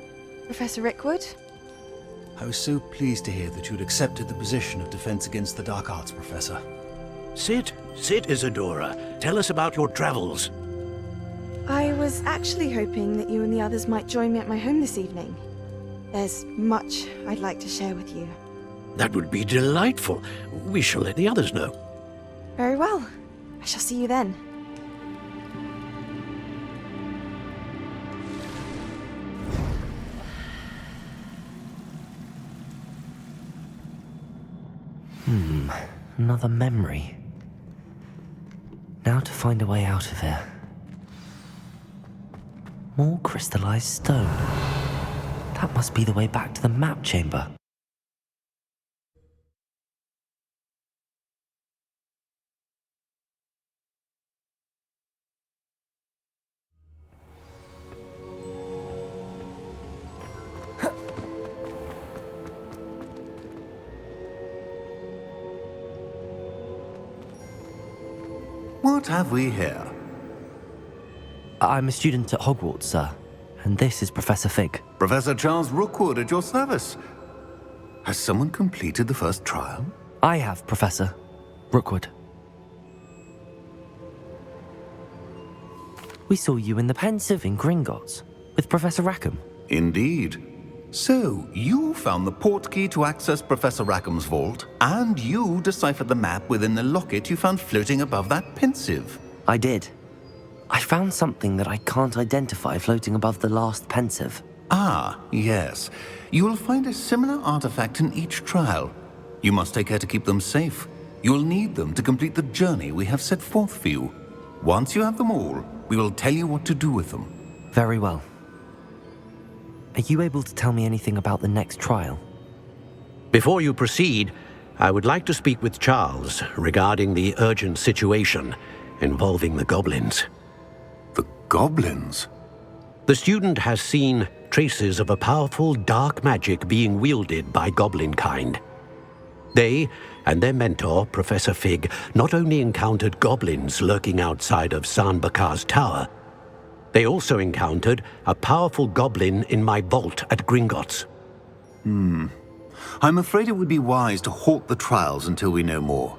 Professor Rickwood? I was so pleased to hear that you'd accepted the position of Defense Against the Dark Arts, Professor. Sit, Isadora. Tell us about your travels. I was actually hoping that you and the others might join me at my home this evening. There's much I'd like to share with you. That would be delightful. We shall let the others know. Very well. I shall see you then. Another memory. Now to find a way out of here. More crystallized stone. That must be the way back to the map chamber. What have we here? I'm a student at Hogwarts, sir. And this is Professor Fig. Professor Charles Rookwood at your service. Has someone completed the first trial? I have, Professor Rookwood. We saw you in the Pensive in Gringotts with Professor Rackham. Indeed. So, you found the portkey to access Professor Rackham's vault, and you deciphered the map within the locket you found floating above that Pensive. I did. I found something that I can't identify floating above the last Pensive. Ah, yes. You will find a similar artifact in each trial. You must take care to keep them safe. You will need them to complete the journey we have set forth for you. Once you have them all, We will tell you what to do with them. Very well. Are you able to tell me anything about the next trial? Before you proceed, I would like to speak with Charles regarding the urgent situation involving the goblins. The goblins? The student has seen traces of a powerful dark magic being wielded by goblin kind. They and their mentor, Professor Fig, not only encountered goblins lurking outside of San Bakar's tower, they also encountered a powerful goblin in my vault at Gringotts. I'm afraid it would be wise to halt the trials until we know more.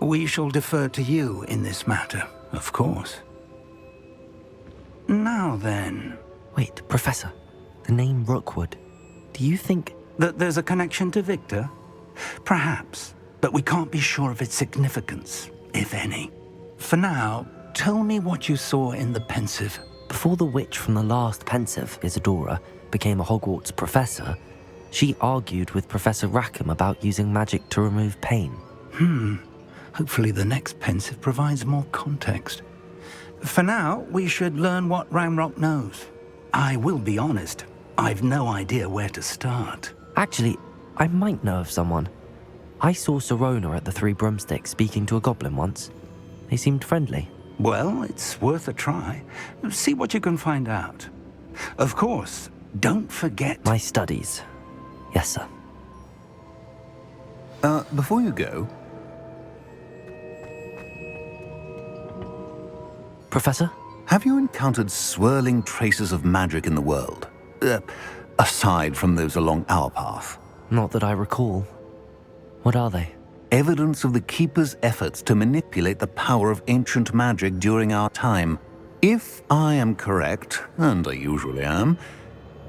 We shall defer to you in this matter, of course. Now then... Wait, Professor. The name Rookwood. Do you think... that there's a connection to Victor? Perhaps, but we can't be sure of its significance, if any. For now, tell me what you saw in the pensive. Before the witch from the last pensive, Isadora, became a Hogwarts professor, she argued with Professor Rackham about using magic to remove pain. Hopefully the next pensive provides more context. For now, we should learn what Ranrock knows. I will be honest, I've no idea where to start. Actually, I might know of someone. I saw Sirona at the Three Broomsticks speaking to a goblin once. They seemed friendly. Well, it's worth a try. See what you can find out. Of course, don't forget... My studies. Yes, sir. Before you go... Professor? Have you encountered swirling traces of magic in the world? Aside from those along our path? Not that I recall. What are they? Evidence of the Keeper's efforts to manipulate the power of ancient magic during our time. If I am correct, and I usually am,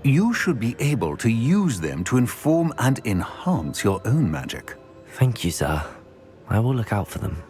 you should be able to use them to inform and enhance your own magic. Thank you, sir. I will look out for them.